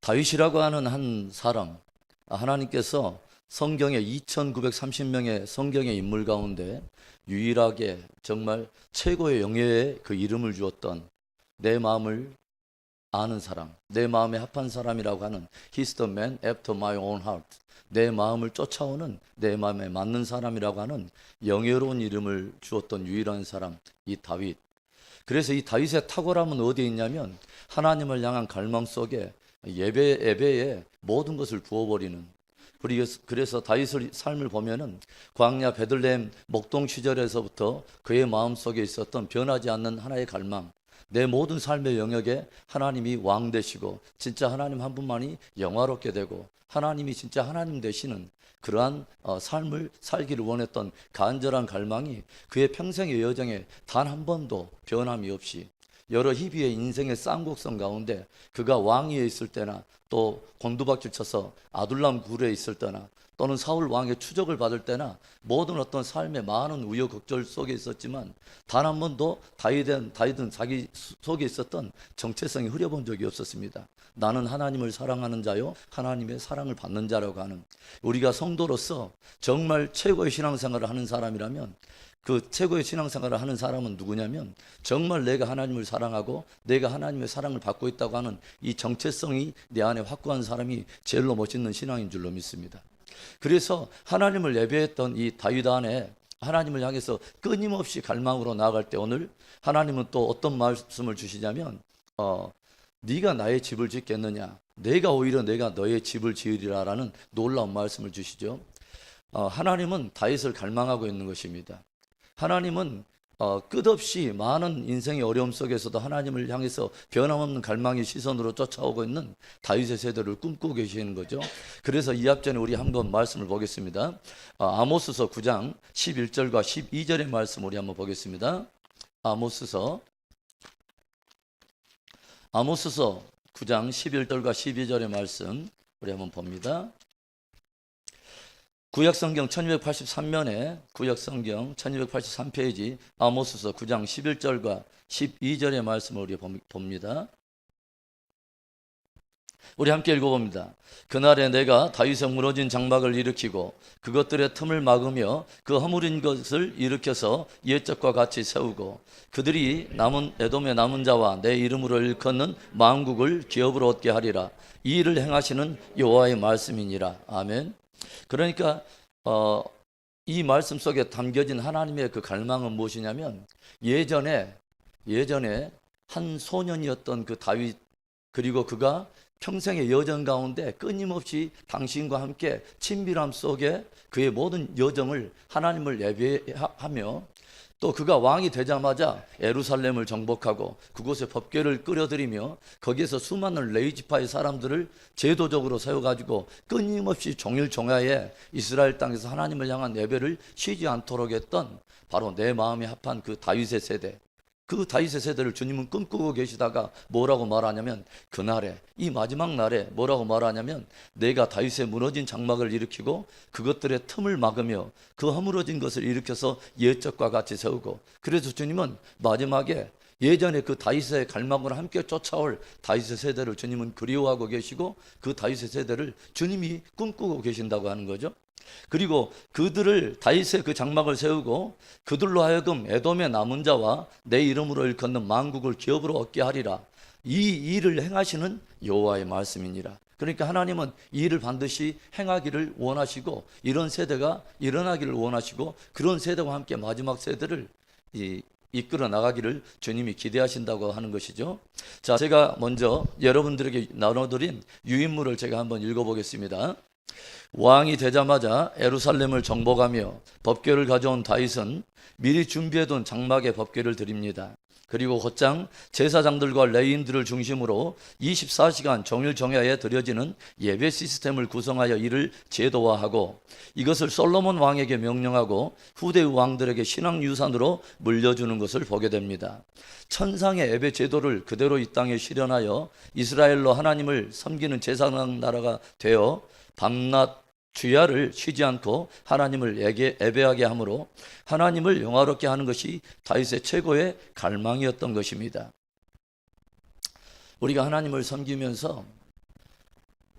다윗이라고 하는 한 사람, 하나님께서 성경에 2930명의 성경의 인물 가운데 유일하게 정말 최고의 영예의 그 이름을 주었던 내 마음을 아는 사람, 내 마음에 합한 사람이라고 하는 He's the man after my own heart. 내 마음을 쫓아오는, 내 마음에 맞는 사람이라고 하는 영예로운 이름을 주었던 유일한 사람, 이 다윗. 그래서 이 다윗의 탁월함은 어디에 있냐면 하나님을 향한 갈망 속에 예배에 모든 것을 부어버리는. 그래서 다윗의 삶을 보면은 광야 베들레헴 목동 시절에서부터 그의 마음속에 있었던 변하지 않는 하나의 갈망, 내 모든 삶의 영역에 하나님이 왕 되시고 진짜 하나님 한 분만이 영화롭게 되고 하나님이 진짜 하나님 되시는 그러한 삶을 살기를 원했던 간절한 갈망이 그의 평생의 여정에 단 한 번도 변함이 없이 여러 희비의 인생의 쌍곡선 가운데 그가 왕위에 있을 때나 또 곤두박질 쳐서 아둘람 굴에 있을 때나 또는 사울 왕의 추적을 받을 때나 모든 어떤 삶의 많은 우여곡절 속에 있었지만 단 한 번도 다윗은 자기 속에 있었던 정체성이 흐려본 적이 없었습니다. 나는 하나님을 사랑하는 자요 하나님의 사랑을 받는 자라고 하는, 우리가 성도로서 정말 최고의 신앙생활을 하는 사람이라면 그 최고의 신앙생활을 하는 사람은 누구냐면 정말 내가 하나님을 사랑하고 내가 하나님의 사랑을 받고 있다고 하는 이 정체성이 내 안에 확고한 사람이 제일로 멋있는 신앙인 줄로 믿습니다. 그래서 하나님을 예배했던 이 다윗 안에 하나님을 향해서 끊임없이 갈망으로 나아갈 때 오늘 하나님은 또 어떤 말씀을 주시냐면 네가 나의 집을 짓겠느냐, 내가 오히려 내가 너의 집을 지으리라라는 놀라운 말씀을 주시죠. 하나님은 다윗을 갈망하고 있는 것입니다. 하나님은 끝없이 많은 인생의 어려움 속에서도 하나님을 향해서 변함없는 갈망의 시선으로 쫓아오고 있는 다윗의 세대를 꿈꾸고 계시는 거죠. 그래서 이 앞전에 우리 한번 말씀을 보겠습니다. 아모스서 9장 11절과 12절의 말씀 우리 한번 보겠습니다. 아모스서 9장 11절과 12절의 말씀 우리 한번 봅니다. 구약성경 1283면에 구약성경 1283페이지 아모스서 9장 11절과 12절의 말씀을 우리 봅니다. 우리 함께 읽어봅니다. 그날에 내가 다윗의 무너진 장막을 일으키고 그것들의 틈을 막으며 그 허물인 것을 일으켜서 옛적과 같이 세우고 그들이 남은 에돔의 남은 자와 내 이름으로 일컫는 만국을 기업으로 얻게 하리라. 이 일을 행하시는 여호와의 말씀이니라. 아멘. 그러니까 이 말씀 속에 담겨진 하나님의 그 갈망은 무엇이냐면 예전에 한 소년이었던 그 다윗, 그리고 그가 평생의 여정 가운데 끊임없이 당신과 함께 친밀함 속에 그의 모든 여정을 하나님을 예배하며 또 그가 왕이 되자마자 예루살렘을 정복하고 그곳에 법궤를 끌어들이며 거기에서 수많은 레위지파의 사람들을 제도적으로 세워가지고 끊임없이 종일종야에 이스라엘 땅에서 하나님을 향한 예배를 쉬지 않도록 했던 바로 내 마음에 합한 그 다윗의 세대, 그 다윗의 세대를 주님은 꿈꾸고 계시다가 뭐라고 말하냐면 그날에, 이 마지막 날에 뭐라고 말하냐면 내가 다윗의 무너진 장막을 일으키고 그것들의 틈을 막으며 그 허물어진 것을 일으켜서 옛적과 같이 세우고, 그래서 주님은 마지막에 예전에 그 다윗의 갈망으로 함께 쫓아올 다윗의 세대를 주님은 그리워하고 계시고 그 다윗의 세대를 주님이 꿈꾸고 계신다고 하는 거죠. 그리고 그들을 다윗의 그 장막을 세우고 그들로 하여금 에돔의 남은 자와 내 이름으로 일컫는 만국을 기업으로 얻게 하리라. 이 일을 행하시는 여호와의 말씀이니라. 그러니까 하나님은 이 일을 반드시 행하기를 원하시고 이런 세대가 일어나기를 원하시고 그런 세대와 함께 마지막 세대를 이끌어 나가기를 주님이 기대하신다고 하는 것이죠. 자, 제가 먼저 여러분들에게 나눠드린 유인물을 제가 한번 읽어보겠습니다. 왕이 되자마자 예루살렘을 정복하며 법궤를 가져온 다윗은 미리 준비해둔 장막에 법궤를 드립니다. 그리고 곧장 제사장들과 레위인들을 중심으로 24시간 종일종야에 드려지는 예배 시스템을 구성하여 이를 제도화하고 이것을 솔로몬 왕에게 명령하고 후대의 왕들에게 신앙유산으로 물려주는 것을 보게 됩니다. 천상의 예배 제도를 그대로 이 땅에 실현하여 이스라엘로 하나님을 섬기는 제사장 나라가 되어 밤낮 주야를 쉬지 않고 하나님을 예배하게 하므로 하나님을 영화롭게 하는 것이 다윗의 최고의 갈망이었던 것입니다. 우리가 하나님을 섬기면서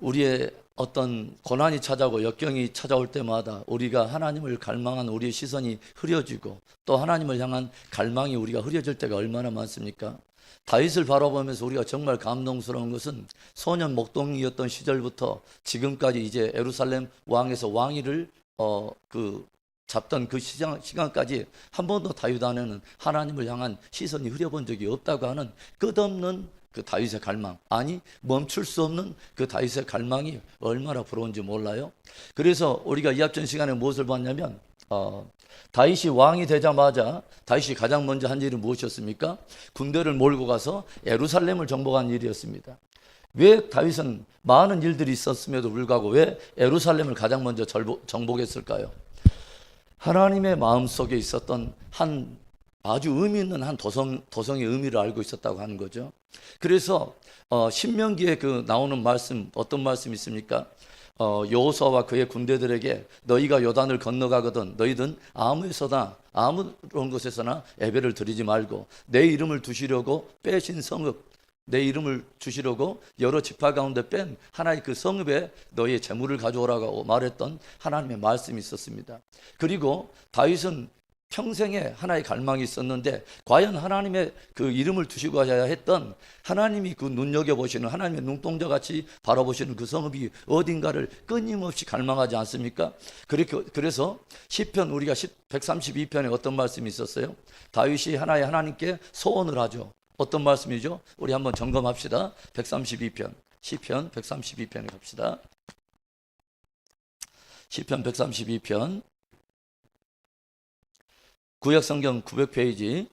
우리의 어떤 고난이 찾아오고 역경이 찾아올 때마다 우리가 하나님을 갈망한 우리의 시선이 흐려지고 또 하나님을 향한 갈망이 우리가 흐려질 때가 얼마나 많습니까? 다윗을 바라보면서 우리가 정말 감동스러운 것은 소년 목동이었던 시절부터 지금까지 이제 예루살렘 왕에서 왕위를 잡던 그 시간까지 한 번도 다윗 안에는 하나님을 향한 시선이 흐려본 적이 없다고 하는 끝없는 그 다윗의 갈망, 아니 멈출 수 없는 그 다윗의 갈망이 얼마나 부러운지 몰라요. 그래서 우리가 이합전 시간에 무엇을 봤냐면 다윗이 왕이 되자마자 다윗이 가장 먼저 한 일은 무엇이었습니까? 군대를 몰고 가서 예루살렘을 정복한 일이었습니다. 왜 다윗은 많은 일들이 있었음에도 불구하고 왜 예루살렘을 가장 먼저 정복했을까요? 하나님의 마음속에 있었던 한 아주 의미 있는 한 도성의 의미를 알고 있었다고 하는 거죠. 그래서 신명기에 그 나오는 말씀, 어떤 말씀이 있습니까? 여호수아와 그의 군대들에게 너희가 요단을 건너가거든 너희든 아무에서나 아무런 곳에서나 예배를 드리지 말고 내 이름을 두시려고 빼신 성읍, 내 이름을 주시려고 여러 지파 가운데 뺀 하나의 그 성읍에 너희의 재물을 가져오라고 말했던 하나님의 말씀이 있었습니다. 그리고 다윗은 평생에 하나의 갈망이 있었는데 과연 하나님의 그 이름을 두시고 하셔야 했던 하나님이 그 눈여겨보시는 하나님의 눈동자같이 바라보시는 그 성읍이 어딘가를 끊임없이 갈망하지 않습니까? 그래서 시편 우리가 132편에 어떤 말씀이 있었어요? 다윗이 하나님께 소원을 하죠. 어떤 말씀이죠? 우리 한번 점검합시다. 132편 시편 132편에 갑시다. 시편 132편 구약성경 900페이지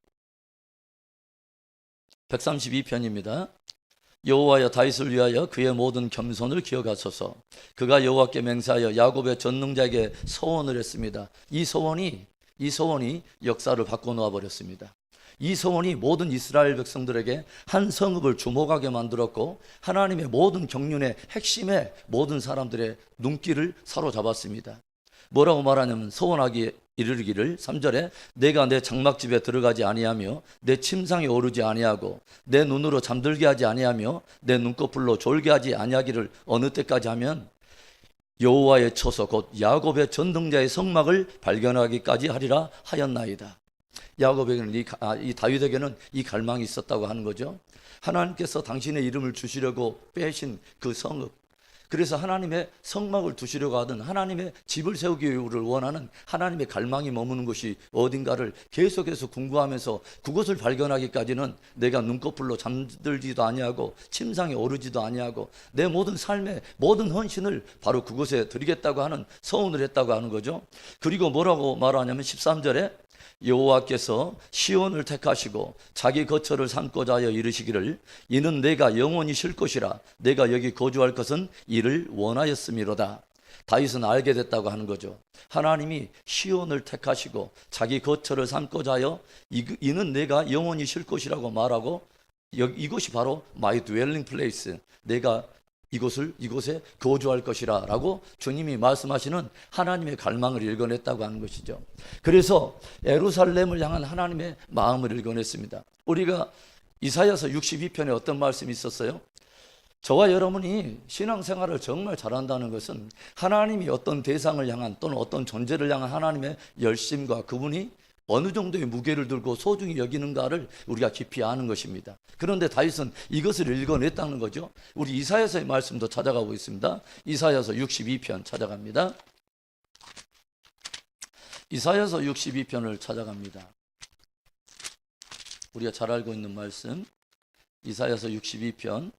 132편입니다. 여호와여 다윗을 위하여 그의 모든 겸손을 기억하소서. 그가 여호와께 맹세하여 야곱의 전능자에게 소원을 했습니다. 이 소원이 역사를 바꿔놓아 버렸습니다. 이 소원이 모든 이스라엘 백성들에게 한 성읍을 주목하게 만들었고 하나님의 모든 경륜의 핵심에 모든 사람들의 눈길을 사로잡았습니다. 뭐라고 말하냐면 소원하기에 이르기를 3절에 내가 내 장막집에 들어가지 아니하며 내 침상에 오르지 아니하고 내 눈으로 잠들게 하지 아니하며 내 눈꺼풀로 졸게 하지 아니하기를 어느 때까지 하면 여호와의 처소 곧 야곱의 전등자의 성막을 발견하기까지 하리라 하였나이다. 야곱에게는 이 다윗에게는 이 갈망이 있었다고 하는 거죠. 하나님께서 당신의 이름을 주시려고 빼신 그 성읍, 그래서 하나님의 성막을 두시려고 하던 하나님의 집을 세우기를 원하는 하나님의 갈망이 머무는 곳이 어딘가를 계속해서 궁구하면서 그곳을 발견하기까지는 내가 눈꺼풀로 잠들지도 아니하고 침상에 오르지도 아니하고 내 모든 삶의 모든 헌신을 바로 그곳에 드리겠다고 하는 서원을 했다고 하는 거죠. 그리고 뭐라고 말하냐면 13절에 여호와께서 시온을 택하시고 자기 거처를 삼고자 하여 이르시기를 이는 내가 영원히 쉴 것이라 내가 여기 거주할 것은 이를 원하였음이로다. 다윗은 알게 됐다고 하는 거죠. 하나님이 시온을 택하시고 자기 거처를 삼고자 하여 이는 내가 영원히 쉴 것이라고 말하고 이곳이 바로 my dwelling place, 내가 이곳에 거주할 것이라 라고 주님이 말씀하시는 하나님의 갈망을 읽어냈다고 하는 것이죠. 그래서 예루살렘을 향한 하나님의 마음을 읽어냈습니다. 우리가 이사야서 62편에 어떤 말씀이 있었어요? 저와 여러분이 신앙생활을 정말 잘한다는 것은 하나님이 어떤 대상을 향한 또는 어떤 존재를 향한 하나님의 열심과 그분이 어느 정도의 무게를 들고 소중히 여기는가를 우리가 깊이 아는 것입니다. 그런데 다윗은 이것을 읽어냈다는 거죠. 우리 이사야서의 말씀도 찾아가 보겠습니다. 이사야서 62편 찾아갑니다. 이사야서 62편을 찾아갑니다. 우리가 잘 알고 있는 말씀 이사야서 62편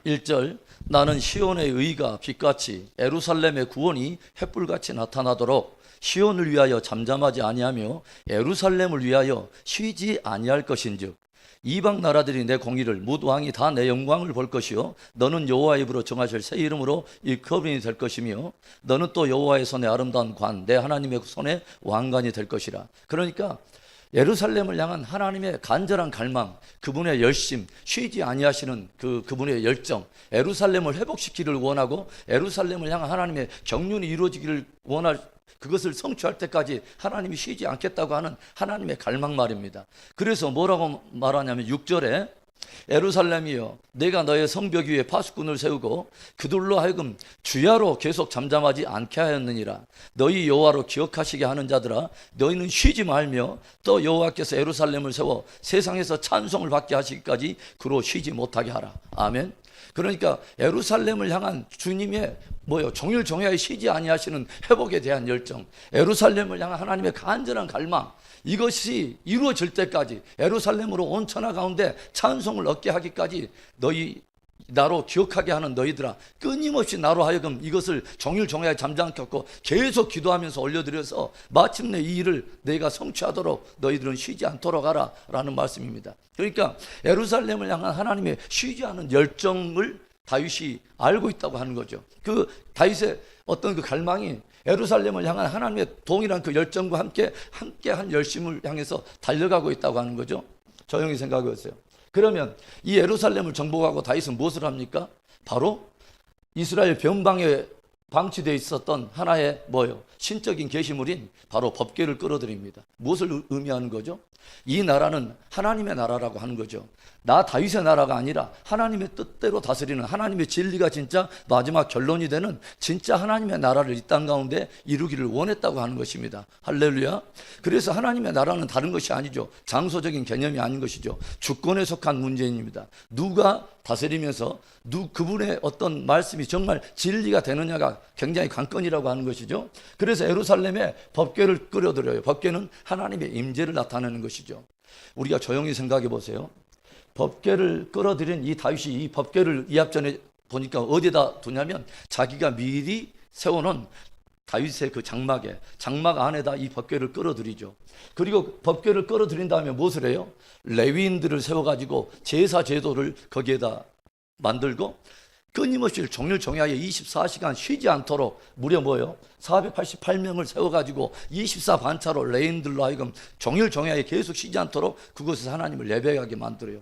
1절 나는 시온의 의가 빛같이 예루살렘의 구원이 횃불같이 나타나도록 시온을 위하여 잠잠하지 아니하며 예루살렘을 위하여 쉬지 아니할 것인즉 이방 나라들이 내 공의를 뭇 왕이 다 내 영광을 볼 것이요 너는 여호와의 입으로 정하실 새 이름으로 일컬음이 될 것이며 너는 또 여호와의 손에 아름다운 관 내 하나님의 손에 왕관이 될 것이라. 그러니까 예루살렘을 향한 하나님의 간절한 갈망, 그분의 열심, 쉬지 아니하시는 그분의 열정, 예루살렘을 회복시키기를 원하고 예루살렘을 향한 하나님의 경륜이 이루어지기를 원할 그것을 성취할 때까지 하나님이 쉬지 않겠다고 하는 하나님의 갈망 말입니다. 그래서 뭐라고 말하냐면 6절에 예루살렘이여, 내가 너의 성벽 위에 파수꾼을 세우고 그들로 하여금 주야로 계속 잠잠하지 않게 하였느니라. 너희 여호와로 기억하시게 하는 자들아, 너희는 쉬지 말며 또 여호와께서 예루살렘을 세워 세상에서 찬송을 받게 하시기까지 그로 쉬지 못하게 하라. 아멘. 그러니까 예루살렘을 향한 주님의 정일정야에 쉬지 아니하시는 회복에 대한 열정, 예루살렘을 향한 하나님의 간절한 갈망, 이것이 이루어질 때까지, 예루살렘으로 온 천하 가운데 찬송을 얻게 하기까지 너희 나로 기억하게 하는 너희들아, 끊임없이 나로 하여금 이것을 정일정야에 잠잠케 하고 계속 기도하면서 올려드려서 마침내 이 일을 내가 성취하도록 너희들은 쉬지 않도록 하라 라는 말씀입니다. 그러니까 예루살렘을 향한 하나님의 쉬지 않은 열정을 다윗이 알고 있다고 하는 거죠. 그 다윗의 어떤 그 갈망이 예루살렘을 향한 하나님의 동일한 그 열정과 함께한 열심을 향해서 달려가고 있다고 하는 거죠. 조용히 생각해 보세요. 그러면 이 예루살렘을 정복하고 다윗은 무엇을 합니까? 바로 이스라엘 변방에 방치되어 있었던 하나의 신적인 계시물인 바로 법궤를 끌어들입니다. 무엇을 의미하는 거죠? 이 나라는 하나님의 나라라고 하는 거죠. 나 다윗의 나라가 아니라 하나님의 뜻대로 다스리는, 하나님의 진리가 진짜 마지막 결론이 되는 진짜 하나님의 나라를 이 땅 가운데 이루기를 원했다고 하는 것입니다. 할렐루야. 그래서 하나님의 나라는 다른 것이 아니죠. 장소적인 개념이 아닌 것이죠. 주권에 속한 문제입니다. 누가 다스리면서 그분의 어떤 말씀이 정말 진리가 되느냐가 굉장히 관건이라고 하는 것이죠. 그래서 예루살렘에 법궤를 끌어들여요. 법궤는 하나님의 임재를 나타내는 것이죠. 우리가 조용히 생각해 보세요. 법궤를 끌어들인 이 다윗이 이 법궤를 이합전에 보니까 어디다 두냐면 자기가 미리 세워놓은 다윗의 그 장막 안에다 이 법궤를 끌어들이죠. 그리고 법궤를 끌어들인 다음에 무엇을 해요? 레위인들을 세워가지고 제사 제도를 거기에다 만들고 끊임없이 정일정야에 24시간 쉬지 않도록 무려 488명을 세워가지고 24반차로 레인들로 하여금 정일정야에 계속 쉬지 않도록 그곳에서 하나님을 예배하게 만들어요.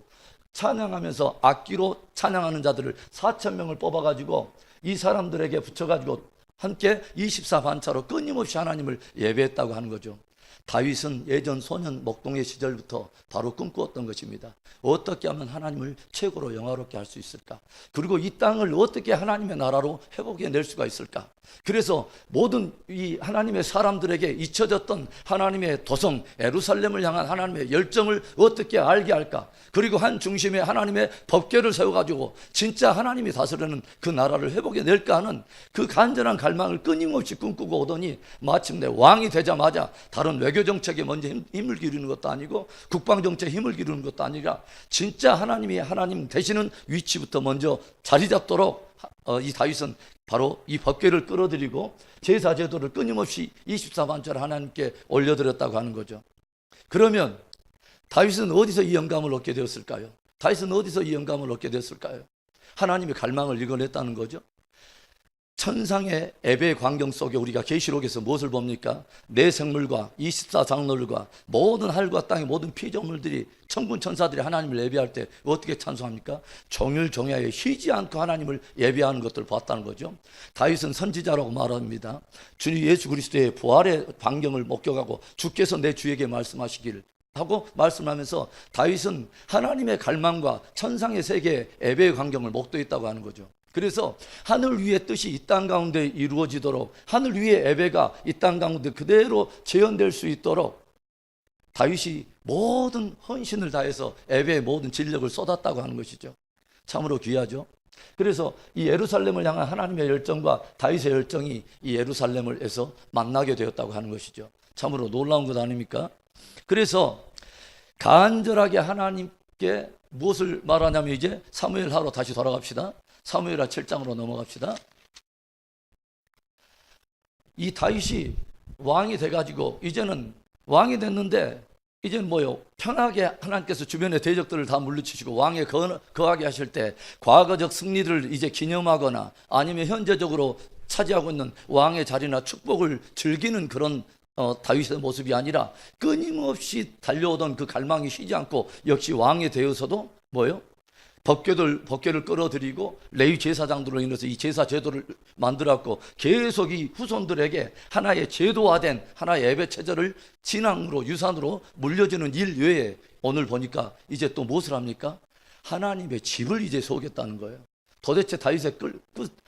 찬양하면서 악기로 찬양하는 자들을 4,000명을 뽑아가지고 이 사람들에게 붙여가지고 함께 24반차로 끊임없이 하나님을 예배했다고 하는 거죠. 다윗은 예전 소년 목동의 시절부터 바로 꿈꾸었던 것입니다. 어떻게 하면 하나님을 최고로 영화롭게 할 수 있을까? 그리고 이 땅을 어떻게 하나님의 나라로 회복해 낼 수가 있을까? 그래서 모든 이 하나님의 사람들에게 잊혀졌던 하나님의 도성 예루살렘을 향한 하나님의 열정을 어떻게 알게 할까? 그리고 한 중심에 하나님의 법궤를 세워가지고 진짜 하나님이 다스리는 그 나라를 회복해 낼까 하는 그 간절한 갈망을 끊임없이 꿈꾸고 오더니 마침내 왕이 되자마자 다른 외교 정책에 먼저 힘을 기르는 것도 아니고 국방 정책에 힘을 기르는 것도 아니라 진짜 하나님이 하나님 되시는 위치부터 먼저 자리 잡도록 이 다윗은 바로 이 법궤를 끌어들이고 제사 제도를 끊임없이 24반차를 하나님께 올려드렸다고 하는 거죠. 그러면 다윗은 어디서 이 영감을 얻게 되었을까요? 다윗은 어디서 이 영감을 얻게 되었을까요? 하나님의 갈망을 이뤄냈다는 거죠. 천상의 예배 광경 속에 우리가 계시록에서 무엇을 봅니까? 내 생물과 24장로들과 모든 하늘과 땅의 모든 피조물들이 천군 천사들이 하나님을 예배할 때 어떻게 찬송합니까? 정일정야에 쉬지 않고 하나님을 예배하는 것들을 봤다는 거죠. 다윗은 선지자라고 말합니다. 주님 예수 그리스도의 부활의 광경을 목격하고 주께서 내 주에게 말씀하시기를 하고 말씀하면서 다윗은 하나님의 갈망과 천상의 세계의 예배의 광경을 목도했다고 하는 거죠. 그래서 하늘 위의 뜻이 이 땅 가운데 이루어지도록, 하늘 위의 예배가 이 땅 가운데 그대로 재현될 수 있도록 다윗이 모든 헌신을 다해서 예배의 모든 진력을 쏟았다고 하는 것이죠. 참으로 귀하죠. 그래서 이 예루살렘을 향한 하나님의 열정과 다윗의 열정이 이 예루살렘에서 만나게 되었다고 하는 것이죠. 참으로 놀라운 것 아닙니까? 그래서 간절하게 하나님께 무엇을 말하냐면, 이제 사무엘하로 다시 돌아갑시다. 사무엘하 7장으로 넘어갑시다. 이 다윗이 왕이 돼가지고 이제는 왕이 됐는데 이제는 편하게 하나님께서 주변의 대적들을 다 물리치시고 왕에 거하게 하실 때 과거적 승리를 이제 기념하거나 아니면 현재적으로 차지하고 있는 왕의 자리나 축복을 즐기는 그런 다윗의 모습이 아니라 끊임없이 달려오던 그 갈망이 쉬지 않고 역시 왕이 되어서도 법궤를 끌어들이고 레위 제사장들로 인해서 이 제사 제도를 만들었고 계속 이 후손들에게 하나의 제도화된 하나의 예배 체제를 진앙으로 유산으로 물려주는 일 외에 오늘 보니까 이제 또 무엇을 합니까? 하나님의 집을 이제 세우겠다는 거예요. 도대체 다윗의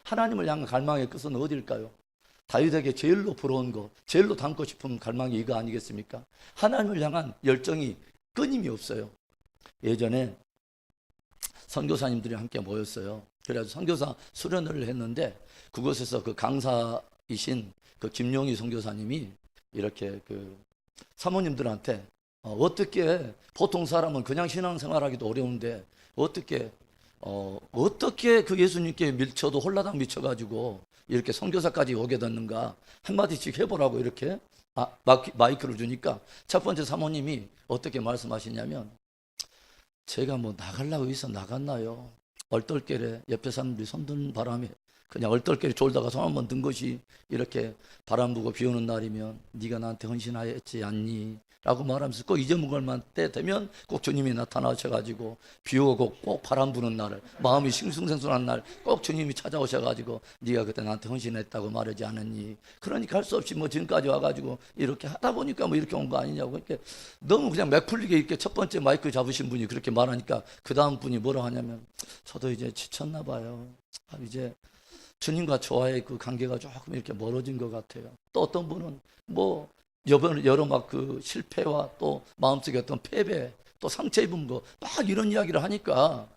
하나님을 향한 갈망의 끝은 어디일까요? 다윗에게 제일로 부러운 거, 제일로 담고 싶은 갈망이 이거 아니겠습니까? 하나님을 향한 열정이 끊임이 없어요. 예전에 선교사님들이 함께 모였어요. 그래서 선교사 수련회를 했는데 그곳에서 그 강사이신 그 김용희 선교사님이 이렇게 그 사모님들한테 어떻게 보통 사람은 그냥 신앙생활하기도 어려운데 어떻게 그 예수님께 밀쳐도 홀라당 미쳐가지고 이렇게 선교사까지 오게 됐는가 한마디씩 해보라고 이렇게 마이크를 주니까 첫 번째 사모님이 어떻게 말씀하시냐면 제가 뭐 나가려고 해서 나갔나요? 얼떨결에 옆에 사람들이 손든 바람에 그냥 얼떨결에 졸다가 손 한번 든 것이 이렇게 바람 부고 비 오는 날이면 네가 나한테 헌신하였지 않니? 라고 말하면서 꼭 잊어먹을 때 되면 꼭 주님이 나타나셔가지고 비 오고 꼭 바람 부는 날 마음이 싱숭생숭한 날 꼭 주님이 찾아오셔가지고 네가 그때 나한테 헌신했다고 말하지 않았니? 그러니까 할 수 없이 뭐 지금까지 와가지고 이렇게 하다 보니까 뭐 이렇게 온 거 아니냐고 이렇게 너무 그냥 맥풀리게 이렇게 첫 번째 마이크 잡으신 분이 그렇게 말하니까 그 다음 분이 뭐라 하냐면 저도 이제 지쳤나 봐요. 이제 주님과 저와의 그 관계가 조금 이렇게 멀어진 것 같아요. 또 어떤 분은 뭐 여러 막 그 실패와 또 마음속에 어떤 패배 또 상처 입은 거 막 이런 이야기를 하니까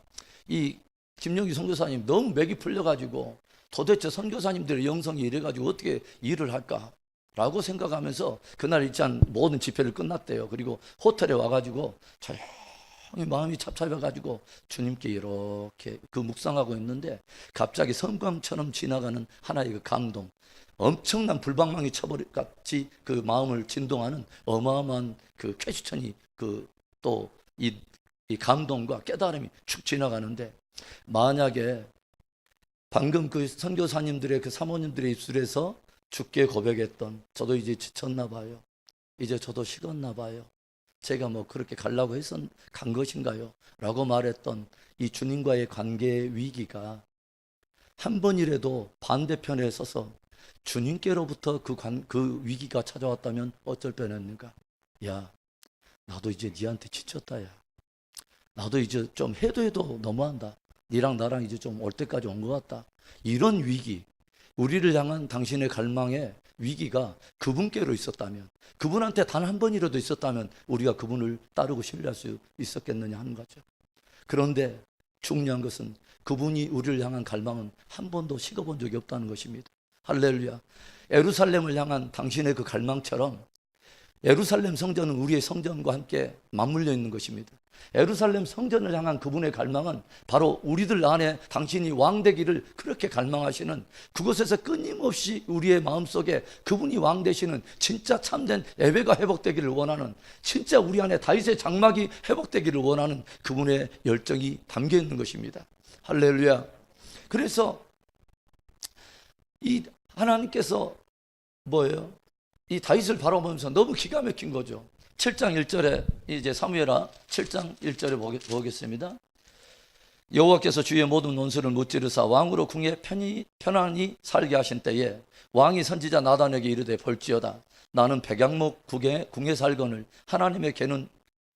이 김영기 선교사님 너무 맥이 풀려가지고 도대체 선교사님들의 영성이 이래가지고 어떻게 일을 할까라고 생각하면서 그날 일단 모든 집회를 끝났대요. 그리고 호텔에 와가지고 조용히 마음이 착잡해가지고 주님께 이렇게 그 묵상하고 있는데 갑자기 섬광처럼 지나가는 하나의 그 감동, 엄청난 불방망이 쳐버릴 같이 그 마음을 진동하는 어마어마한 그 쾌추천이 그 또 이 감동과 깨달음이 축 지나가는데 만약에 방금 그 선교사님들의 그 사모님들의 입술에서 주께 고백했던 저도 이제 지쳤나 봐요. 이제 저도 식었나 봐요. 제가 뭐 그렇게 가려고 해서 간 것인가요? 라고 말했던 이 주님과의 관계의 위기가 한 번이라도 반대편에 서서 주님께로부터 그 위기가 찾아왔다면 어쩔 뻔했는가? 야, 나도 이제 니한테 지쳤다. 야, 나도 이제 좀 해도 너무한다. 니랑 나랑 이제 좀 올 때까지 온 것 같다. 이런 위기, 우리를 향한 당신의 갈망의 위기가 그분께로 있었다면, 그분한테 단 한 번이라도 있었다면 우리가 그분을 따르고 신뢰할 수 있었겠느냐 하는 거죠. 그런데 중요한 것은 그분이 우리를 향한 갈망은 한 번도 식어본 적이 없다는 것입니다. 할렐루야. 예루살렘을 향한 당신의 그 갈망처럼 예루살렘 성전은 우리의 성전과 함께 맞물려 있는 것입니다. 예루살렘 성전을 향한 그분의 갈망은 바로 우리들 안에 당신이 왕 되기를 그렇게 갈망하시는, 그곳에서 끊임없이 우리의 마음속에 그분이 왕 되시는 진짜 참된 예배가 회복되기를 원하는, 진짜 우리 안에 다윗의 장막이 회복되기를 원하는 그분의 열정이 담겨 있는 것입니다. 할렐루야. 그래서 이 하나님께서 뭐예요? 이 다윗을 바라보면서 너무 기가 막힌 거죠. 7장 1절에 이제 사무엘하 7장 1절에 보겠습니다. 여호와께서 주의 모든 논수를 무찌르사 왕으로 궁에 편안히 살게 하신 때에 왕이 선지자 나단에게 이르되 볼지어다 나는 백양목 궁에 살거늘 하나님의 개는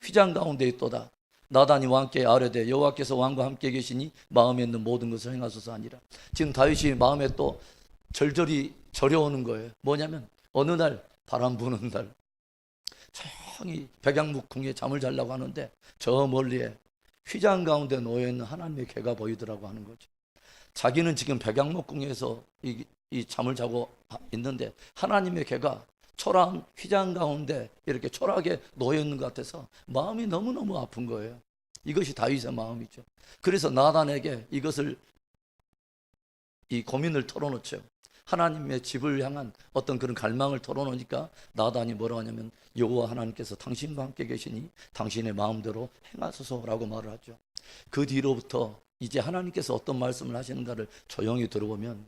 휘장 가운데 있도다. 나단이 왕께 아뢰되 여호와께서 왕과 함께 계시니 마음에 있는 모든 것을 행하소서 하니라. 지금 다윗이 마음에 또 절절히 저려오는 거예요. 뭐냐면 어느 날 바람 부는 날 조용히 백양목 궁에 잠을 자려고 하는데 저 멀리에 휘장 가운데 놓여있는 하나님의 개가 보이더라고 하는 거죠. 자기는 지금 백양목 궁에서 이 잠을 자고 있는데 하나님의 개가 초라한 휘장 가운데 이렇게 초라하게 놓여있는 것 같아서 마음이 너무너무 아픈 거예요. 이것이 다윗의 마음이죠. 그래서 나단에게 이 고민을 털어놓죠. 하나님의 집을 향한 어떤 그런 갈망을 털어놓으니까 나단이 뭐라고 하냐면 여호와 하나님께서 당신과 함께 계시니 당신의 마음대로 행하소서라고 말을 하죠. 그 뒤로부터 이제 하나님께서 어떤 말씀을 하시는가를 조용히 들어보면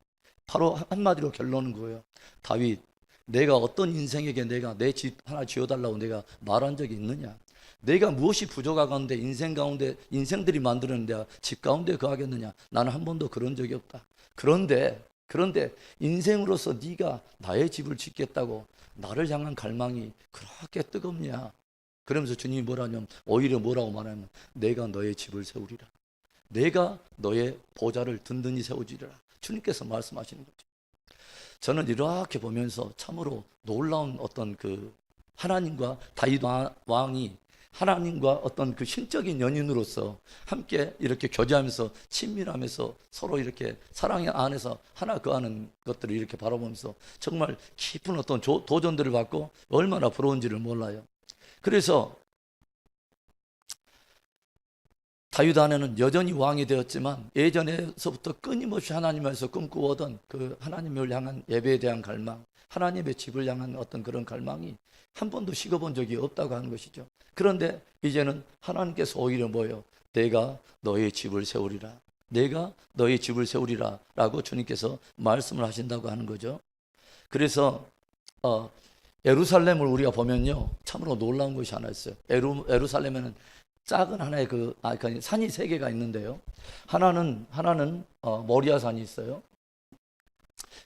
바로 한마디로 결론은 거예요. 다윗, 내가 어떤 인생에게 내가 내 집 하나 지어달라고 내가 말한 적이 있느냐? 내가 무엇이 부족하건대 인생 가운데 인생들이 만드는 내가 집 가운데 거하겠느냐? 나는 한 번도 그런 적이 없다. 그런데 인생으로서 네가 나의 집을 짓겠다고 나를 향한 갈망이 그렇게 뜨겁냐? 그러면서 주님이 뭐라냐면 오히려 뭐라고 말하면 내가 너의 집을 세우리라. 내가 너의 보좌를 든든히 세워주리라. 주님께서 말씀하시는 거죠. 저는 이렇게 보면서 참으로 놀라운 어떤 그 하나님과 다윗 왕이 하나님과 어떤 그 신적인 연인으로서 함께 이렇게 교제하면서 친밀하면서 서로 이렇게 사랑 안에서 하나 거하는 것들을 이렇게 바라보면서 정말 깊은 어떤 도전들을 받고 얼마나 부러운지를 몰라요. 그래서 다윗 안에는 여전히 왕이 되었지만 예전에서부터 끊임없이 하나님에서 꿈꾸어던 그 하나님을 향한 예배에 대한 갈망, 하나님의 집을 향한 어떤 그런 갈망이 한 번도 식어본 적이 없다고 하는 것이죠. 그런데 이제는 하나님께서 오히려 뭐예요? 내가 너의 집을 세우리라. 내가 너의 집을 세우리라 라고 주님께서 말씀을 하신다고 하는 거죠. 그래서 예루살렘을 우리가 보면요, 참으로 놀라운 것이 하나 있어요. 예루살렘에는 작은 하나의 산이 세 개가 있는데요. 하나는 모리아산이 있어요.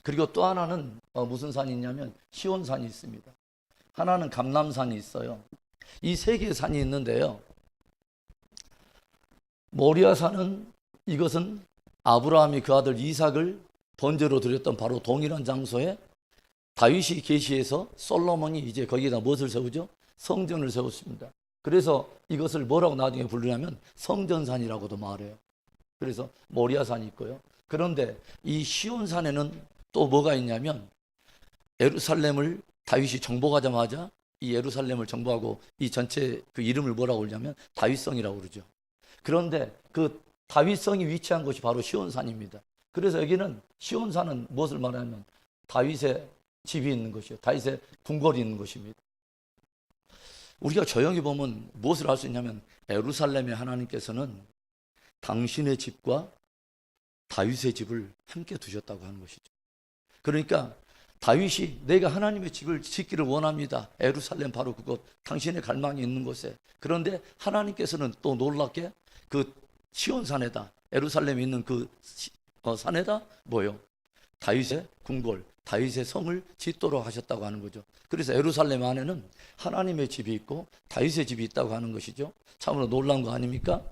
그리고 또 하나는 무슨 산이 있냐면 시온산이 있습니다. 하나는 감람산이 있어요. 이 세 개의 산이 있는데요. 모리아산은 이것은 아브라함이 그 아들 이삭을 번제로 드렸던 바로 동일한 장소에 다윗이 계시해서 솔로몬이 이제 거기다 무엇을 세우죠? 성전을 세웠습니다. 그래서 이것을 뭐라고 나중에 부르냐면 성전산이라고도 말해요. 그래서 모리아산이 있고요. 그런데 이 시온산에는 또 뭐가 있냐면 예루살렘을 다윗이 정복하자마자 이 예루살렘을 정복하고 이 전체 그 이름을 뭐라고 그러냐면 다윗성이라고 그러죠. 그런데 그 다윗성이 위치한 곳이 바로 시온산입니다. 그래서 여기는 시온산은 무엇을 말하냐면 다윗의 집이 있는 것이요, 다윗의 궁궐이 있는 것입니다. 우리가 조용히 보면 무엇을 알 수 있냐면 예루살렘의 하나님께서는 당신의 집과 다윗의 집을 함께 두셨다고 하는 것이죠. 그러니까 다윗이 내가 하나님의 집을 짓기를 원합니다. 예루살렘 바로 그곳, 당신의 갈망이 있는 곳에. 그런데 하나님께서는 또 놀랍게 그 시온산에다, 예루살렘에 있는 그 산에다 뭐요? 다윗의 궁궐, 다윗의 성을 짓도록 하셨다고 하는 거죠. 그래서 예루살렘 안에는 하나님의 집이 있고 다윗의 집이 있다고 하는 것이죠. 참으로 놀라운 거 아닙니까?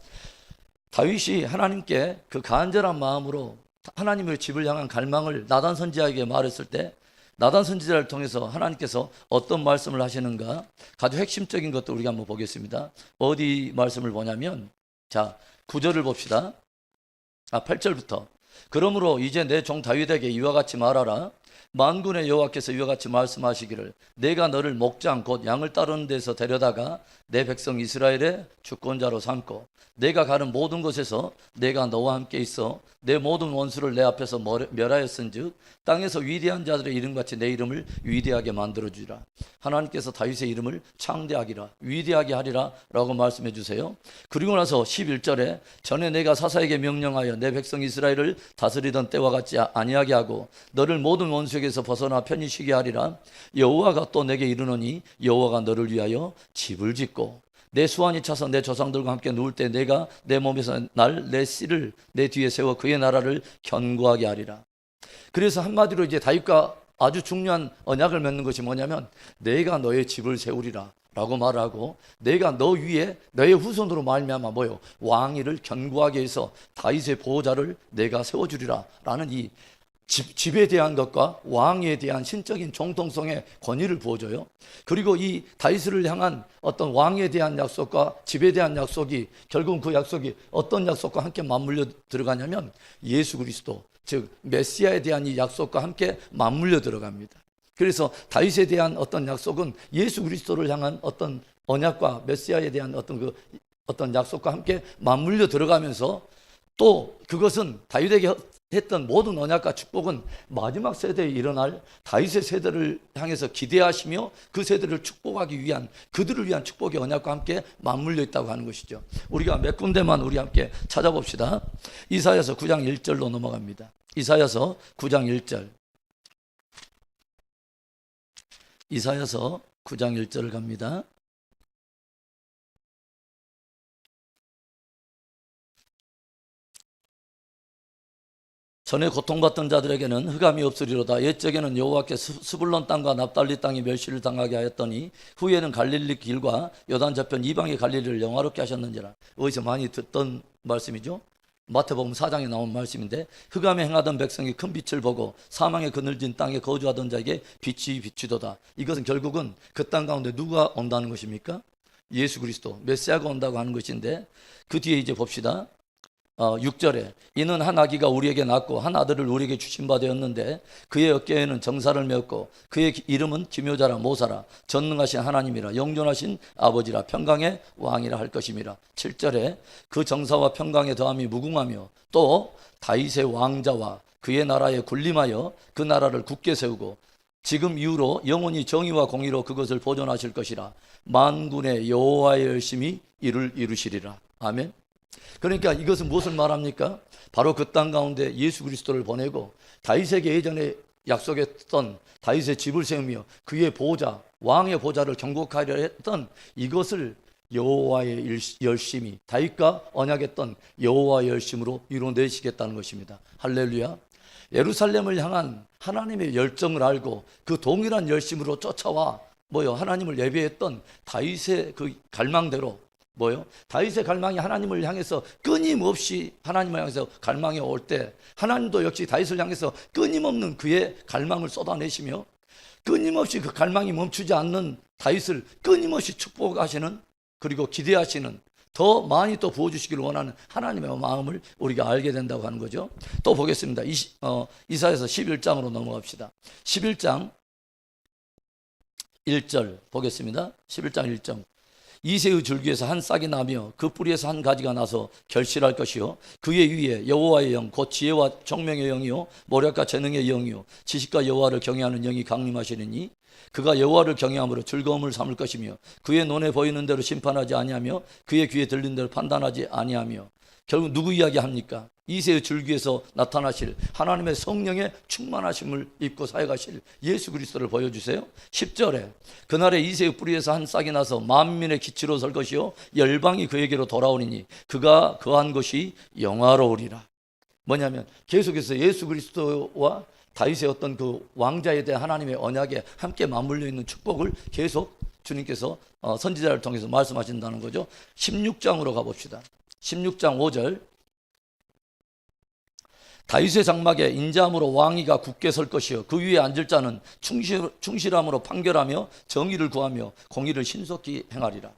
다윗이 하나님께 그 간절한 마음으로 하나님의 집을 향한 갈망을 나단 선지자에게 말했을 때 나단 선지자를 통해서 하나님께서 어떤 말씀을 하시는가, 아주 핵심적인 것도 우리가 한번 보겠습니다. 어디 말씀을 보냐면, 자, 9절을 봅시다. 8절부터. 그러므로 이제 내 종 다윗에게 이와 같이 말하라. 만군의 여호와께서 이와 같이 말씀하시기를 내가 너를 목장 곧 양을 따르는 데서 데려다가 내 백성 이스라엘의 주권자로 삼고 내가 가는 모든 곳에서 내가 너와 함께 있어 내 모든 원수를 내 앞에서 멸하였은즉 땅에서 위대한 자들의 이름같이 내 이름을 위대하게 만들어주리라. 하나님께서 다윗의 이름을 창대하기라 위대하게 하리라 라고 말씀해 주세요. 그리고 나서 11절에 전에 내가 사사에게 명령하여 내 백성 이스라엘을 다스리던 때와 같이 아니하게 하고 너를 모든 원수에게서 벗어나 편히 쉬게 하리라. 여호와가 또 내게 이르노니 여호와가 너를 위하여 집을 짓고 내 수완이 차서 내 조상들과 함께 누울 때 내가 내 몸에서 내 씨를 내 뒤에 세워 그의 나라를 견고하게 하리라. 그래서 한마디로 이제 다윗과 아주 중요한 언약을 맺는 것이 뭐냐면 내가 너의 집을 세우리라 라고 말하고 내가 너 위에 너의 후손으로 말미암아 뭐요? 왕위를 견고하게 해서 다윗의 보호자를 내가 세워주리라 라는 이 집에 대한 것과 왕위에 대한 신적인 정통성의 권위를 부어줘요. 그리고 이 다윗을 향한 어떤 왕위에 대한 약속과 집에 대한 약속이 결국은 그 약속이 어떤 약속과 함께 맞물려 들어가냐면 예수 그리스도, 즉 메시아에 대한 이 약속과 함께 맞물려 들어갑니다. 그래서 다윗에 대한 어떤 약속은 예수 그리스도를 향한 어떤 언약과 메시아에 대한 어떤 약속과 함께 맞물려 들어가면서 또 그것은 다윗에게 했던 모든 언약과 축복은 마지막 세대에 일어날 다윗의 세대를 향해서 기대하시며 그 세대를 축복하기 위한 그들을 위한 축복의 언약과 함께 맞물려 있다고 하는 것이죠. 우리가 몇 군데만 우리 함께 찾아봅시다. 이사야서 9장 1절로 넘어갑니다. 이사야서 9장 1절. 이사야서 9장 1절을 갑니다. 전에 고통받던 자들에게는 흑암이 없으리로다. 옛적에는 여호와께 스불론 땅과 납달리 땅이 멸시를 당하게 하였더니 후에는 갈릴리 길과 요단 저편 이방의 갈릴리를 영화롭게 하셨는지라. 어디서 많이 듣던 말씀이죠. 마태복음 4장에 나온 말씀인데, 흑암에 행하던 백성이 큰 빛을 보고 사망의 그늘진 땅에 거주하던 자에게 빛이 비치도다. 이것은 결국은 그 땅 가운데 누가 온다는 것입니까? 예수 그리스도 메시아가 온다고 하는 것인데, 그 뒤에 이제 봅시다. 6절에 이는 한 아기가 우리에게 낳고 한 아들을 우리에게 주신 바 되었는데 그의 어깨에는 정사를 메었고 그의 이름은 기묘자라 모사라 전능하신 하나님이라 영존하신 아버지라 평강의 왕이라 할 것임이라. 7절에 그 정사와 평강의 더함이 무궁하며 또 다윗의 왕자와 그의 나라에 군림하여 그 나라를 굳게 세우고 지금 이후로 영원히 정의와 공의로 그것을 보존하실 것이라. 만군의 여호와의 열심히 이를 이루시리라. 아멘. 그러니까 이것은 무엇을 말합니까? 바로 그 땅 가운데 예수 그리스도를 보내고 다윗에게 예전에 약속했던 다윗의 집을 세우며 그의 보좌, 왕의 보좌를 경고하려 했던 이것을 여호와의 열심히, 다윗과 언약했던 여호와의 열심으로 이루어내시겠다는 것입니다. 할렐루야. 예루살렘을 향한 하나님의 열정을 알고 그 동일한 열심으로 쫓아와 하나님을 예배했던 다윗의 그 갈망대로 다윗의 갈망이 하나님을 향해서 끊임없이 하나님을 향해서 갈망이 올 때 하나님도 역시 다윗을 향해서 끊임없는 그의 갈망을 쏟아내시며 끊임없이 그 갈망이 멈추지 않는 다윗을 끊임없이 축복하시는, 그리고 기대하시는, 더 많이 또 부어주시기를 원하는 하나님의 마음을 우리가 알게 된다고 하는 거죠. 또 보겠습니다. 이사야서 11장으로 넘어갑시다. 11장 1절 보겠습니다. 11장 1절. 이새의 줄기에서 한 싹이 나며 그 뿌리에서 한 가지가 나서 결실할 것이요 그의 위에 여호와의 영 곧 지혜와 총명의 영이요 모략과 재능의 영이요 지식과 여호와를 경외하는 영이 강림하시리니 그가 여호와를 경외함으로 즐거움을 삼을 것이며 그의 눈에 보이는 대로 심판하지 아니하며 그의 귀에 들리는 대로 판단하지 아니하며. 결국 누구 이야기합니까? 이새의 줄기에서 나타나실 하나님의 성령의 충만하심을 입고 사역하실 예수 그리스도를 보여주세요. 10절에 그날에 이새의 뿌리에서 한 싹이 나서 만민의 기치로 설 것이요 열방이 그에게로 돌아오리니 그가 거한 것이 영화로우리라. 뭐냐면 계속해서 예수 그리스도와 다윗의 어떤 그 왕자에 대한 하나님의 언약에 함께 맞물려 있는 축복을 계속 주님께서 선지자를 통해서 말씀하신다는 거죠. 16장으로 가봅시다. 16장 5절. 다윗의 장막에 인자함으로 왕위가 굳게 설 것이요 그 위에 앉을 자는 충실함으로 판결하며 정의를 구하며 공의를 신속히 행하리라.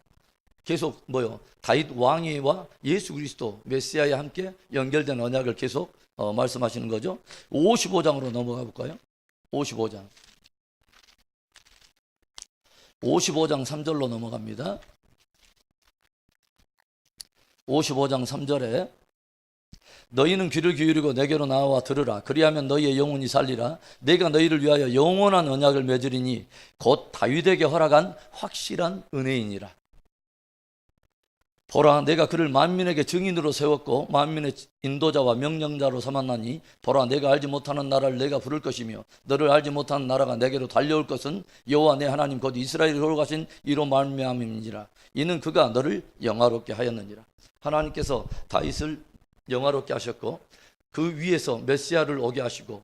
계속 다윗 왕위와 예수 그리스도 메시아에 함께 연결된 언약을 계속 말씀하시는 거죠. 55장으로 넘어가 볼까요? 55장 3절로 넘어갑니다. 55장 3절에 너희는 귀를 기울이고 내게로 나와 들으라. 그리하면 너희의 영혼이 살리라. 내가 너희를 위하여 영원한 언약을 맺으리니 곧 다윗에게 허락한 확실한 은혜이니라. 보라, 내가 그를 만민에게 증인으로 세웠고 만민의 인도자와 명령자로 삼았나니 보라, 내가 알지 못하는 나라를 내가 부를 것이며 너를 알지 못하는 나라가 내게로 달려올 것은 여호와 내 하나님 곧 이스라엘이 거룩하신 이로 말미암음이니라. 이는 그가 너를 영화롭게 하였느니라. 하나님께서 다윗을 영화롭게 하셨고 그 위에서 메시아를 오게 하시고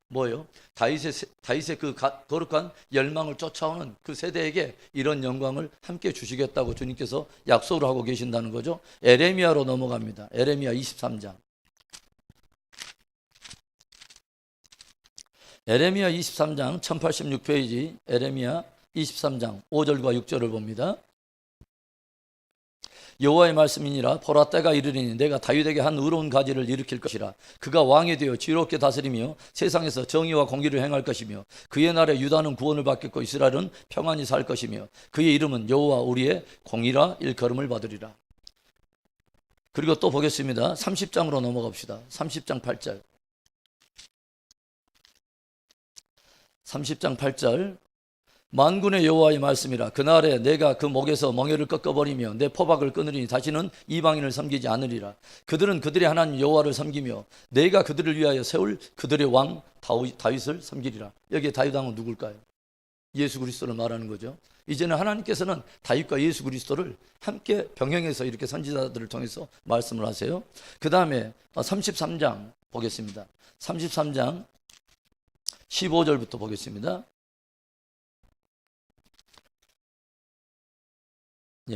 다윗의 그 거룩한 열망을 쫓아오는 그 세대에게 이런 영광을 함께 주시겠다고 주님께서 약속을 하고 계신다는 거죠. 에레미야로 넘어갑니다. 에레미야 23장. 에레미야 23장 1086페이지 에레미야 23장 5절과 6절을 봅니다. 여호와의 말씀이니라. 보라, 때가 이르리니 내가 다윗에게 한 의로운 가지를 일으킬 것이라. 그가 왕이 되어 지혜롭게 다스리며 세상에서 정의와 공의를 행할 것이며 그의 날에 유다는 구원을 받겠고 이스라엘은 평안히 살 것이며 그의 이름은 여호와 우리의 공의라 일컬음을 받으리라. 그리고 또 보겠습니다. 30장으로 넘어갑시다. 30장 8절. 30장 8절. 만군의 여호와의 말씀이라. 그날에 내가 그 목에서 멍에를 꺾어버리며 내 포박을 끊으리니 다시는 이방인을 섬기지 않으리라. 그들은 그들의 하나님 여호와를 섬기며 내가 그들을 위하여 세울 그들의 왕 다윗을 섬기리라. 여기에 다윗 왕은 누굴까요? 예수 그리스도를 말하는 거죠. 이제는 하나님께서는 다윗과 예수 그리스도를 함께 병행해서 이렇게 선지자들을 통해서 말씀을 하세요. 그 다음에 33장 보겠습니다. 33장 15절부터 보겠습니다.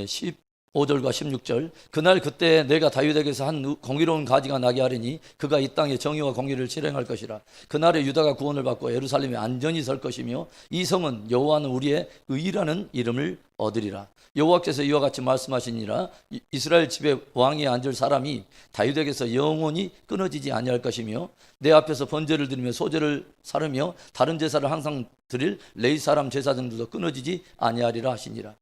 10, 5절과 16절. 그날 그때 내가 다윗에게서 한 공의로운 가지가 나게 하리니 그가 이 땅에 정의와 공의를 실행할 것이라. 그날에 유다가 구원을 받고 예루살렘에 안전히 설 것이며 이 성은 여호와는 우리의 의라는 이름을 얻으리라. 여호와께서 이와 같이 말씀하시니라. 이스라엘 집에 왕이 앉을 사람이 다윗에게서 영원히 끊어지지 아니할 것이며 내 앞에서 번제를 드리며 소제를 사르며 다른 제사를 항상 드릴 레위 사람 제사장들도 끊어지지 아니하리라 하시니라.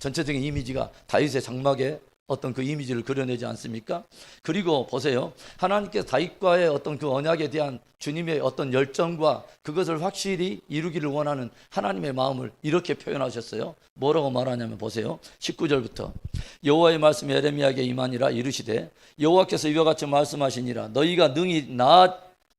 전체적인 이미지가 다윗의 장막에 어떤 그 이미지를 그려내지 않습니까? 그리고 보세요. 하나님께서 다윗과의 어떤 그 언약에 대한 주님의 어떤 열정과 그것을 확실히 이루기를 원하는 하나님의 마음을 이렇게 표현하셨어요. 뭐라고 말하냐면 보세요. 19절부터 여호와의 말씀이 에레미야에게 임하니라. 이르시되 여호와께서 이와 같이 말씀하시니라. 너희가 능히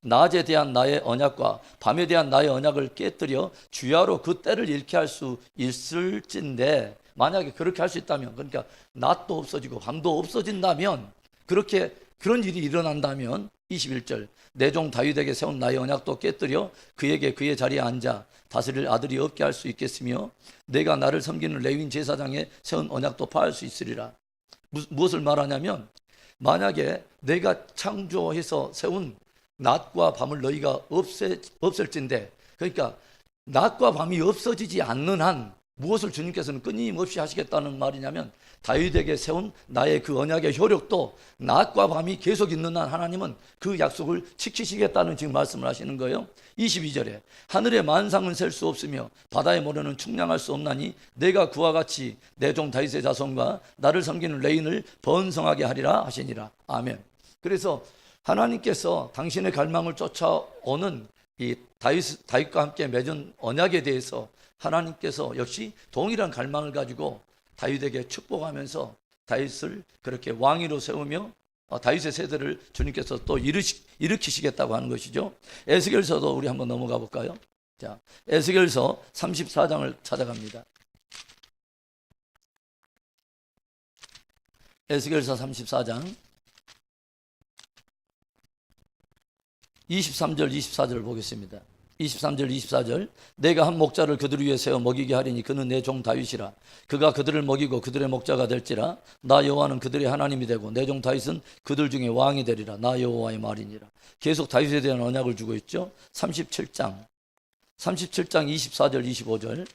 낮에 대한 나의 언약과 밤에 대한 나의 언약을 깨뜨려 주야로 그 때를 잃게 할 수 있을진데, 만약에 그렇게 할 수 있다면, 그러니까 낮도 없어지고 밤도 없어진다면, 그런 일이 일어난다면 21절 내 종 다윗에게 세운 나의 언약도 깨뜨려 그에게 그의 자리에 앉아 다스릴 아들이 없게 할 수 있겠으며 내가 나를 섬기는 레위인 제사장에 세운 언약도 파할 수 있으리라. 무엇을 말하냐면, 만약에 내가 창조해서 세운 낮과 밤을 너희가 없앨진데, 그러니까 낮과 밤이 없어지지 않는 한 무엇을 주님께서는 끊임없이 하시겠다는 말이냐면, 다윗에게 세운 나의 그 언약의 효력도 낮과 밤이 계속 있는 한 하나님은 그 약속을 지키시겠다는 지금 말씀을 하시는 거예요. 22절에 하늘의 만상은 셀 수 없으며 바다의 모래는 측량할 수 없나니 내가 그와 같이 내 종 다윗의 자손과 나를 섬기는 레인을 번성하게 하리라 하시니라. 아멘. 그래서 하나님께서 당신의 갈망을 쫓아오는 이 다윗과 함께 맺은 언약에 대해서 하나님께서 역시 동일한 갈망을 가지고 다윗에게 축복하면서 다윗을 그렇게 왕위로 세우며 다윗의 세대를 주님께서 또 일으키시겠다고 하는 것이죠. 에스겔서도 우리 한번 넘어가 볼까요? 자, 에스겔서 34장을 찾아갑니다. 에스겔서 34장 23절 24절을 보겠습니다. 23절 24절 내가 한 목자를 그들 위에 세워 먹이게 하리니 그는 내 종 다윗이라. 그가 그들을 먹이고 그들의 목자가 될지라. 나 여호와는 그들의 하나님이 되고 내 종 다윗은 그들 중에 왕이 되리라. 나 여호와의 말이니라. 계속 다윗에 대한 언약을 주고 있죠. 37장 24절 25절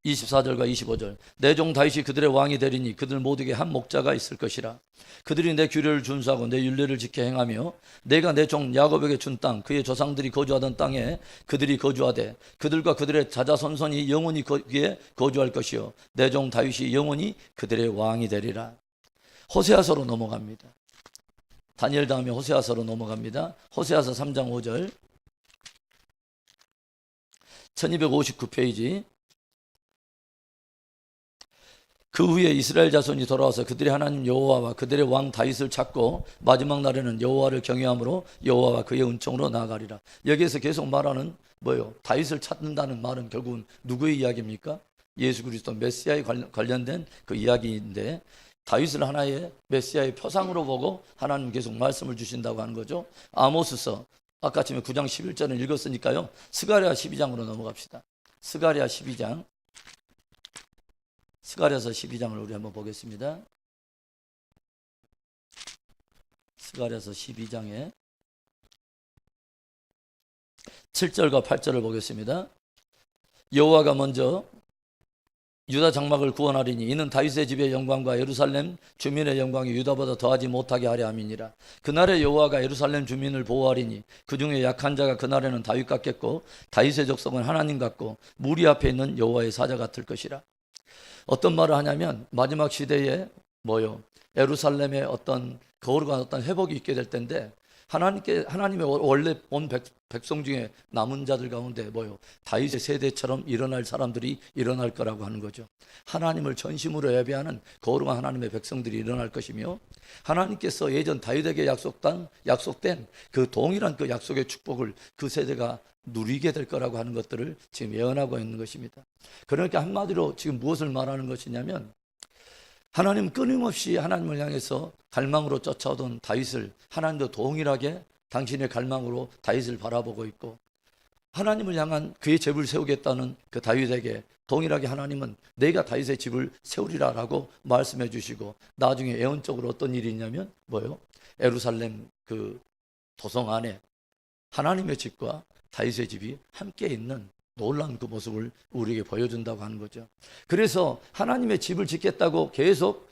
24절과 25절 내 종 다윗이 그들의 왕이 되리니 그들 모두에게 한 목자가 있을 것이라. 그들이 내 규례를 준수하고 내 율례를 지켜 행하며 내가 내 종 야곱에게 준 땅 그의 조상들이 거주하던 땅에 그들이 거주하되 그들과 그들의 자자손손이 영원히 거기에 거주할 것이요 내 종 다윗이 영원히 그들의 왕이 되리라. 호세아서로 넘어갑니다. 다니엘 다음에 호세아서로 넘어갑니다. 호세아서 3장 5절 1259페이지 그 후에 이스라엘 자손이 돌아와서 그들의 하나님 여호와와 그들의 왕 다윗을 찾고 마지막 날에는 여호와를 경외함으로 여호와와 그의 은총으로 나아가리라. 여기에서 계속 말하는 뭐요? 다윗을 찾는다는 말은 결국은 누구의 이야기입니까? 예수 그리스도 메시아에 관련된 그 이야기인데, 다윗을 하나의 메시아의 표상으로 보고 하나님 계속 말씀을 주신다고 하는 거죠. 아모스서 아까 아침에 9장 11절을 읽었으니까요. 스가랴 12장으로 넘어갑시다. 스가랴 12장 스가랴서 12장을 우리 한번 보겠습니다. 스가랴서 12장에 7절과 8절을 보겠습니다. 여호와가 먼저 유다 장막을 구원하리니 이는 다윗의 집의 영광과 예루살렘 주민의 영광이 유다보다 더하지 못하게 하려 함이니라. 그날에 여호와가 예루살렘 주민을 보호하리니 그 중에 약한 자가 그날에는 다윗 같겠고 다윗의 족속은 하나님 같고 무리 앞에 있는 여호와의 사자 같을 것이라. 어떤 말을 하냐면 마지막 시대에 예루살렘의 어떤 거룩한 어떤 회복이 있게 될 텐데, 하나님의 원래 온 백성 중에 남은 자들 가운데 다윗의 세대처럼 일어날 사람들이 일어날 거라고 하는 거죠. 하나님을 전심으로 예배하는 거룩한 하나님의 백성들이 일어날 것이며, 하나님께서 예전 다윗에게 약속된 그 동일한 그 약속의 축복을 그 세대가 누리게 될 거라고 하는 것들을 지금 예언하고 있는 것입니다. 그러니까 한마디로 지금 무엇을 말하는 것이냐면, 하나님 끊임없이 하나님을 향해서 갈망으로 쫓아오던 다윗을 하나님도 동일하게 당신의 갈망으로 다윗을 바라보고 있고, 하나님을 향한 그의 제부를 세우겠다는 그 다윗에게 동일하게 하나님은 내가 다윗의 집을 세우리라라고 말씀해 주시고, 나중에 예언적으로 어떤 일이 있냐면 뭐예요? 예루살렘 그 도성 안에 하나님의 집과 다윗의 집이 함께 있는 놀라운 그 모습을 우리에게 보여준다고 하는 거죠. 그래서 하나님의 집을 짓겠다고 계속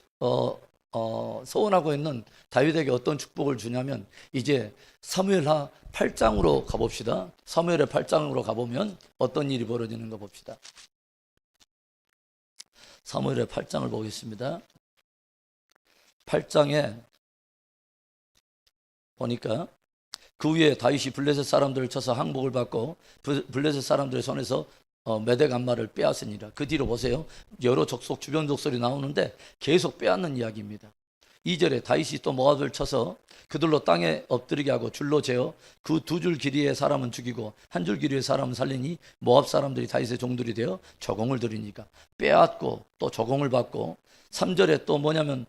소원하고 있는 다윗에게 어떤 축복을 주냐면, 이제 사무엘하 8장으로 가봅시다. 사무엘의 8장으로 가보면 어떤 일이 벌어지는 거 봅시다. 사무엘의 8장을 보겠습니다. 8장에 보니까 그 후에 다윗이 블레셋 사람들을 쳐서 항복을 받고 블레셋 사람들의 손에서 메대 간마를 빼앗으니라. 그 뒤로 보세요. 여러 족속 주변 족속이 나오는데 계속 빼앗는 이야기입니다. 2절에 다윗이 또 모압을 쳐서 그들로 땅에 엎드리게 하고 줄로 재어 그 두 줄 길이의 사람은 죽이고 한 줄 길이의 사람은 살리니 모압 사람들이 다윗의 종들이 되어 조공을 들이니까 빼앗고 또 조공을 받고, 3절에 또 뭐냐면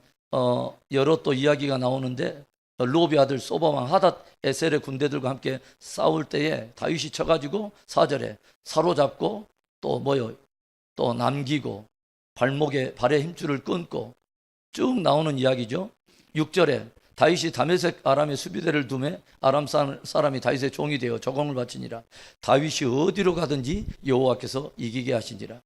여러 또 이야기가 나오는데, 로비 아들 소바왕 하닷 에셀의 군대들과 함께 싸울 때에 다윗이 쳐가지고 4절에 사로잡고 또 또 남기고 발에 힘줄을 끊고 쭉 나오는 이야기죠. 6절에 다윗이 다메섹 아람의 수비대를 두매 아람 사람이 다윗의 종이 되어 조공을 바치니라. 다윗이 어디로 가든지 여호와께서 이기게 하시니라.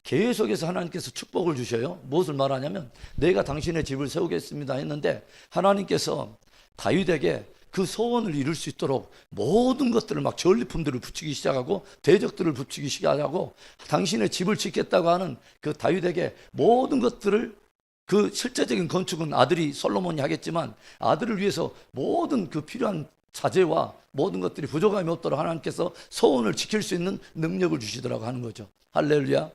계속해서 하나님께서 축복을 주셔요. 무엇을 말하냐면, 내가 당신의 집을 세우겠습니다 했는데 하나님께서 다윗에게 그 소원을 이룰 수 있도록 모든 것들을 막 전리품들을 붙이기 시작하고 대적들을 붙이기 시작하고, 당신의 집을 짓겠다고 하는 그 다윗에게 모든 것들을, 그 실제적인 건축은 아들이 솔로몬이 하겠지만 아들을 위해서 모든 그 필요한 자재와 모든 것들이 부족함이 없도록 하나님께서 소원을 지킬 수 있는 능력을 주시더라고 하는 거죠. 할렐루야.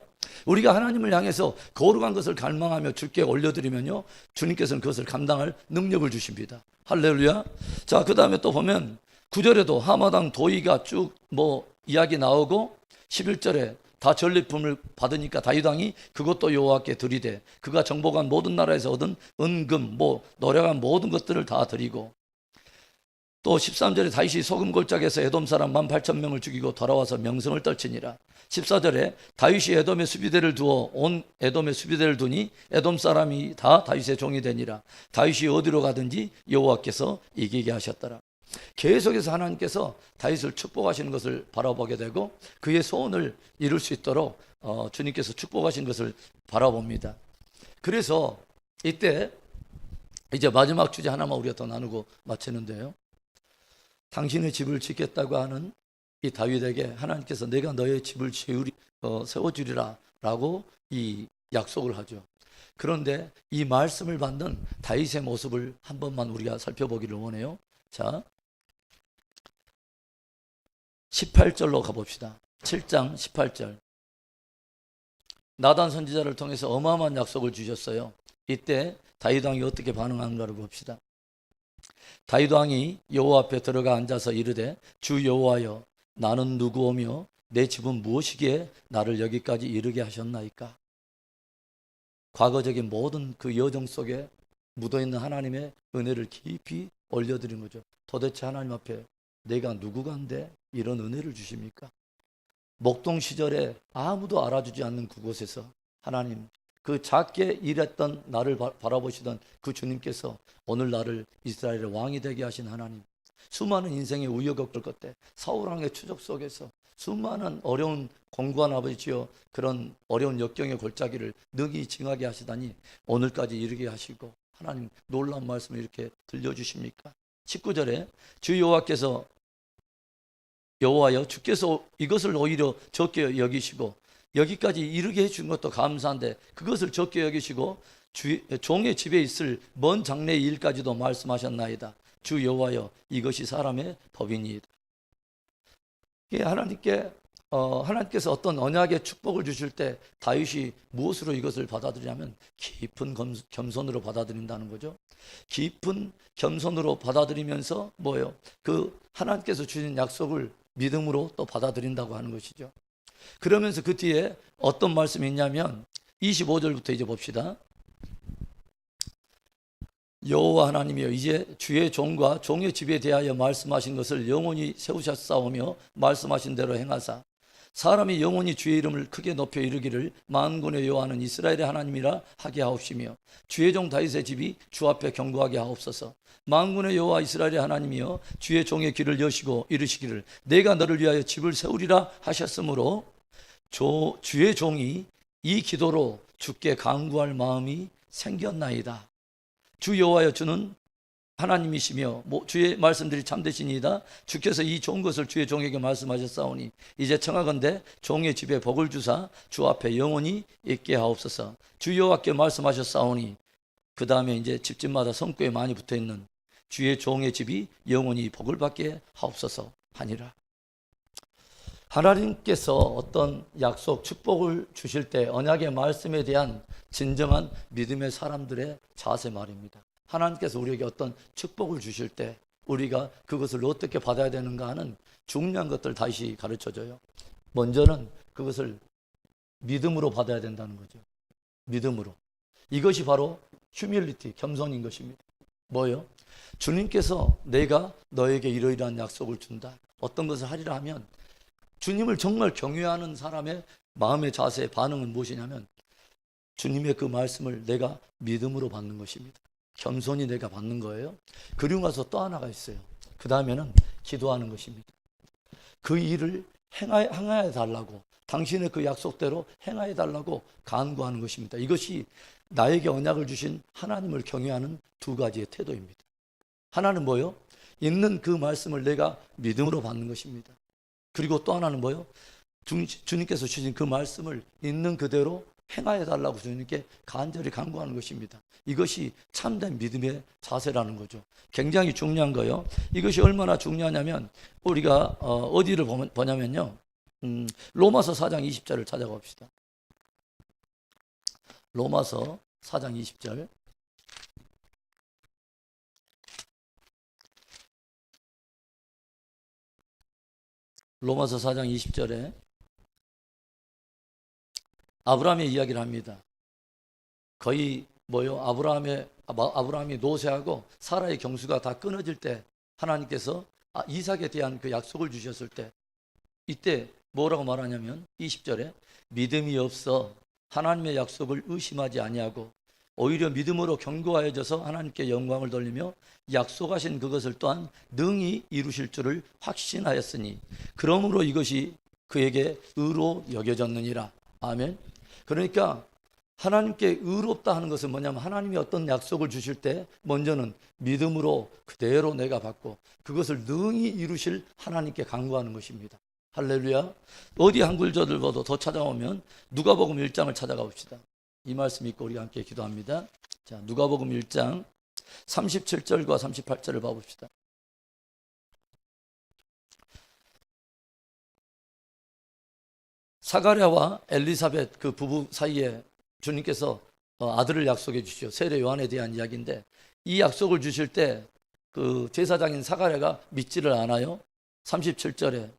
우리가 하나님을 향해서 거룩한 것을 갈망하며 주께 올려드리면요, 주님께서는 그것을 감당할 능력을 주십니다. 할렐루야. 자, 그 다음에 또 보면 9절에도 하마당 도의가 쭉 이야기 나오고, 11절에 다 전리품을 받으니까 다윗 왕이 그것도 여호와께 드리되 그가 정복한 모든 나라에서 얻은 은금 노력한 모든 것들을 다 드리고, 또 13절에 다윗이 소금 골짜기에서 에돔 사람 18,000명을 죽이고 돌아와서 명성을 떨치니라. 14절에 다윗이 에돔의 수비대를 두어 온 에돔의 수비대를 두니 에돔 사람이 다 다윗의 종이 되니라. 다윗이 어디로 가든지 여호와께서 이기게 하셨더라. 계속해서 하나님께서 다윗을 축복하시는 것을 바라보게 되고 그의 소원을 이룰 수 있도록 주님께서 축복하신 것을 바라봅니다. 그래서 이때 이제 마지막 주제 하나만 우리가 더 나누고 마치는데요, 당신의 집을 짓겠다고 하는 이 다윗에게 하나님께서 내가 너의 집을 세워주리라 라고 이 약속을 하죠. 그런데 이 말씀을 받는 다윗의 모습을 한 번만 우리가 살펴보기를 원해요. 자, 18절로 가봅시다. 7장 18절. 나단 선지자를 통해서 어마어마한 약속을 주셨어요. 이때 다윗 왕이 어떻게 반응하는가를 봅시다. 다윗 왕이 여호와 앞에 들어가 앉아서 이르되, 주 여호와여, 나는 누구오며 내 집은 무엇이기에 나를 여기까지 이르게 하셨나이까? 과거적인 모든 그 여정 속에 묻어있는 하나님의 은혜를 깊이 올려드린 거죠. 도대체 하나님 앞에 내가 누구간데 이런 은혜를 주십니까? 목동 시절에 아무도 알아주지 않는 그곳에서 하나님, 그 작게 일했던 나를 바라보시던 그 주님께서 오늘 나를 이스라엘의 왕이 되게 하신 하나님, 수많은 인생의 우여곡절 끝에 사울왕의 추적 속에서 수많은 어려운 공고한 아버지여 그런 어려운 역경의 골짜기를 능히 징하게 하시다니 오늘까지 이르게 하시고, 하나님 놀라운 말씀을 이렇게 들려주십니까? 19절에 주 여호와께서, 여호와여, 주께서 이것을 오히려 적게 여기시고 여기까지 이르게 해준 것도 감사한데 그것을 적게 여기시고 종의 집에 있을 먼 장래의 일까지도 말씀하셨나이다. 주 여호와여, 이것이 사람의 법이니이다. 하나님께서 어떤 언약의 축복을 주실 때 다윗이 무엇으로 이것을 받아들이냐면 깊은 겸손으로 받아들인다는 거죠. 깊은 겸손으로 받아들이면서 뭐예요? 그 하나님께서 주신 약속을 믿음으로 또 받아들인다고 하는 것이죠. 그러면서 그 뒤에 어떤 말씀이 있냐면 25절부터 이제 봅시다. 여호와 하나님이여, 이제 주의 종과 종의 집에 대하여 말씀하신 것을 영원히 세우셨사오며 말씀하신 대로 행하사 사람이 영원히 주의 이름을 크게 높여 이르기를 만군의 여호와는 이스라엘의 하나님이라 하게 하옵시며 주의 종 다윗의 집이 주 앞에 견고하게 하옵소서. 만군의 여호와 이스라엘의 하나님이여 주의 종의 길을 여시고 이르시기를 내가 너를 위하여 집을 세우리라 하셨으므로 주의 종이 이 기도로 주께 간구할 마음이 생겼나이다. 주 여호와여 주는 하나님이시며 주의 말씀들이 참되시니이다. 주께서 이 좋은 것을 주의 종에게 말씀하셨사오니 이제 청하건대 종의 집에 복을 주사 주 앞에 영원히 있게 하옵소서. 주 여호와께 말씀하셨사오니 그 다음에 이제 집집마다 성구에 많이 붙어있는 주의 종의 집이 영원히 복을 받게 하옵소서 하니라. 하나님께서 어떤 약속, 축복을 주실 때 언약의 말씀에 대한 진정한 믿음의 사람들의 자세 말입니다. 하나님께서 우리에게 어떤 축복을 주실 때 우리가 그것을 어떻게 받아야 되는가 하는 중요한 것들 다시 가르쳐줘요. 먼저는 그것을 믿음으로 받아야 된다는 거죠. 믿음으로. 이것이 바로 휴밀리티, 겸손인 것입니다. 뭐요? 주님께서 내가 너에게 이러이러한 약속을 준다. 어떤 것을 하리라 하면 주님을 정말 경외하는 사람의 마음의 자세, 반응은 무엇이냐면 주님의 그 말씀을 내가 믿음으로 받는 것입니다. 겸손히 내가 받는 거예요. 그리고 나서 또 하나가 있어요. 그 다음에는 기도하는 것입니다. 그 일을 행하여 달라고, 당신의 그 약속대로 행하여 달라고 간구하는 것입니다. 이것이 나에게 언약을 주신 하나님을 경외하는 두 가지의 태도입니다. 하나는 뭐요? 있는 그 말씀을 내가 믿음으로 받는 것입니다. 그리고 또 하나는 뭐요? 주님께서 주신 그 말씀을 있는 그대로 행하여 달라고 주님께 간절히 간구하는 것입니다. 이것이 참된 믿음의 자세라는 거죠. 굉장히 중요한 거예요. 이것이 얼마나 중요하냐면 우리가 어디를 보냐면요. 로마서 4장 20절을 찾아봅시다. 로마서 4장 20절. 로마서 4장 20절에 아브라함의 이야기를 합니다. 거의 아브라함이 노쇠하고 사라의 경수가 다 끊어질 때 하나님께서 이삭에 대한 그 약속을 주셨을 때 이때 뭐라고 말하냐면 20절에 믿음이 없어 하나님의 약속을 의심하지 아니하고 오히려 믿음으로 견고하여져서 하나님께 영광을 돌리며 약속하신 그것을 또한 능히 이루실 줄을 확신하였으니 그러므로 이것이 그에게 의로 여겨졌느니라. 아멘. 그러니까 하나님께 의롭다 하는 것은 뭐냐면 하나님이 어떤 약속을 주실 때 먼저는 믿음으로 그대로 내가 받고 그것을 능히 이루실 하나님께 간구하는 것입니다. 할렐루야. 어디 한 구절을 더 찾아오면 누가복음 1장을 찾아가 봅시다. 이 말씀 읽고 우리가 함께 기도합니다. 자, 누가복음 1장 37절과 38절을 봐봅시다. 사가랴와 엘리사벳 그 부부 사이에 주님께서 아들을 약속해 주시죠. 세례 요한에 대한 이야기인데 이 약속을 주실 때 그 제사장인 사가랴가 믿지를 않아요. 37절에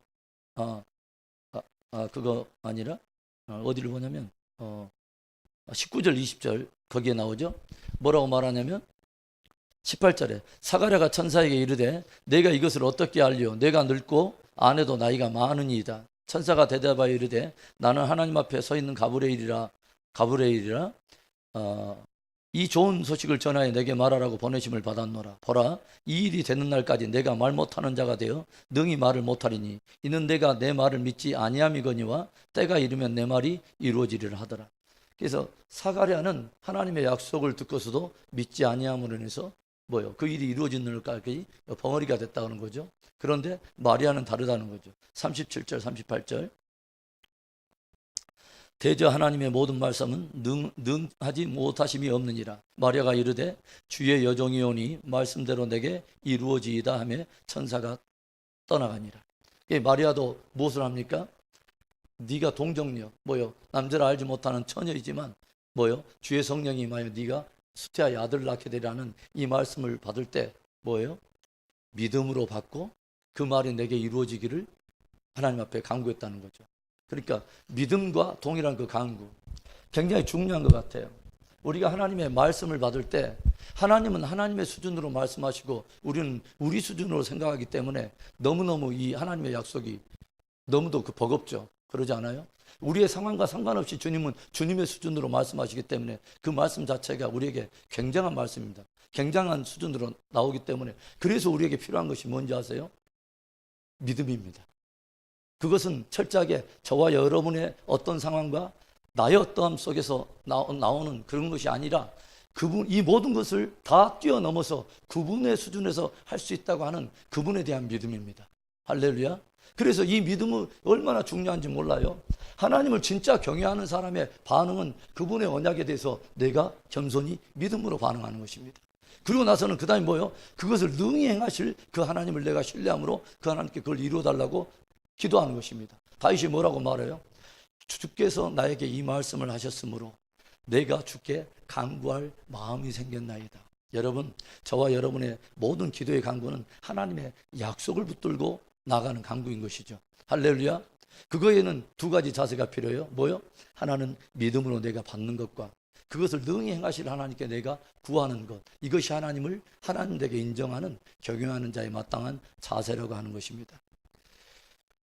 그거 아니라 어디를 보냐면 19절 20절 거기에 나오죠. 뭐라고 말하냐면 18절에 사가랴가 천사에게 이르되 내가 이것을 어떻게 알리오? 내가 늙고 아내도 나이가 많으니이다. 천사가 대답하여 이르되 나는 하나님 앞에 서 있는 가브리엘이라 이 좋은 소식을 전하여 내게 말하라고 보내심을 받았노라. 보라, 이 일이 되는 날까지 내가 말 못하는 자가 되어 능히 말을 못하리니 이는 내가 내 말을 믿지 아니함이거니와 때가 이르면 내 말이 이루어지리라 하더라. 그래서 사가랴는 하나님의 약속을 듣고서도 믿지 아니함으로 인해서 그 일이 이루어지는 날까지 벙어리가 됐다는 거죠. 그런데 마리아는 다르다는 거죠. 37절 38절 대저 하나님의 모든 말씀은 능하지 못하심이 없느니라. 마리아가 이르되 주의 여종이오니 말씀대로 내게 이루어지이다 하며 천사가 떠나가니라. 마리아도 무엇을 합니까? 네가 동정녀 남자를 알지 못하는 처녀이지만 주의 성령이 임하여 네가 수태하여 아들을 낳게 되라는 이 말씀을 받을 때 믿음으로 받고 그 말이 내게 이루어지기를 하나님 앞에 간구했다는 거죠. 그러니까 믿음과 동일한 그 간구 굉장히 중요한 것 같아요. 우리가 하나님의 말씀을 받을 때 하나님은 하나님의 수준으로 말씀하시고 우리는 우리 수준으로 생각하기 때문에 너무너무 이 하나님의 약속이 너무도 버겁죠. 그러지 않아요? 우리의 상황과 상관없이 주님은 주님의 수준으로 말씀하시기 때문에 그 말씀 자체가 우리에게 굉장한 말씀입니다. 굉장한 수준으로 나오기 때문에 그래서 우리에게 필요한 것이 뭔지 아세요? 믿음입니다. 그것은 철저하게 저와 여러분의 어떤 상황과 나의 어떠함 속에서 나오는 그런 것이 아니라 그분, 이 모든 것을 다 뛰어넘어서 그분의 수준에서 할 수 있다고 하는 그분에 대한 믿음입니다. 할렐루야. 그래서 이 믿음은 얼마나 중요한지 몰라요. 하나님을 진짜 경외하는 사람의 반응은 그분의 언약에 대해서 내가 겸손히 믿음으로 반응하는 것입니다. 그리고 나서는 그 다음에 뭐요? 그것을 능히 행하실 그 하나님을 내가 신뢰함으로 그 하나님께 그걸 이루어달라고 기도하는 것입니다. 다윗이 뭐라고 말해요? 주께서 나에게 이 말씀을 하셨으므로 내가 주께 간구할 마음이 생겼나이다. 여러분, 저와 여러분의 모든 기도의 간구는 하나님의 약속을 붙들고 나가는 간구인 것이죠. 할렐루야. 그거에는 두 가지 자세가 필요해요. 뭐요? 하나는 믿음으로 내가 받는 것과 그것을 능히 행하실 하나님께 내가 구하는 것, 이것이 하나님을 하나님에게 인정하는 경외하는 자의 마땅한 자세라고 하는 것입니다.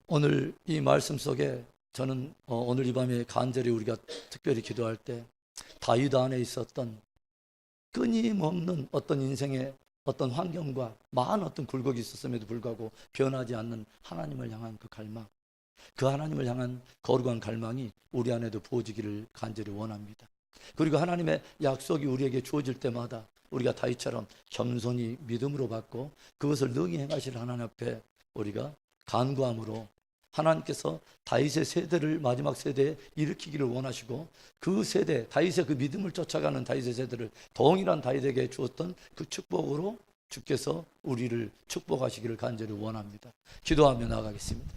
오늘 이 말씀 속에 저는 오늘 이 밤에 간절히 우리가 특별히 기도할 때 다윗 안에 있었던 끊임없는 어떤 인생의 어떤 환경과 많은 어떤 굴곡이 있었음에도 불구하고 변하지 않는 하나님을 향한 그 갈망, 그 하나님을 향한 거룩한 갈망이 우리 안에도 부어지기를 간절히 원합니다. 그리고 하나님의 약속이 우리에게 주어질 때마다 우리가 다윗처럼 겸손히 믿음으로 받고 그것을 능히 행하실 하나님 앞에 우리가 간구함으로 하나님께서 다윗의 세대를 마지막 세대에 일으키기를 원하시고 그 세대, 다윗의 그 믿음을 쫓아가는 다윗의 세대를 동일한 다윗에게 주었던 그 축복으로 주께서 우리를 축복하시기를 간절히 원합니다. 기도하며 나가겠습니다.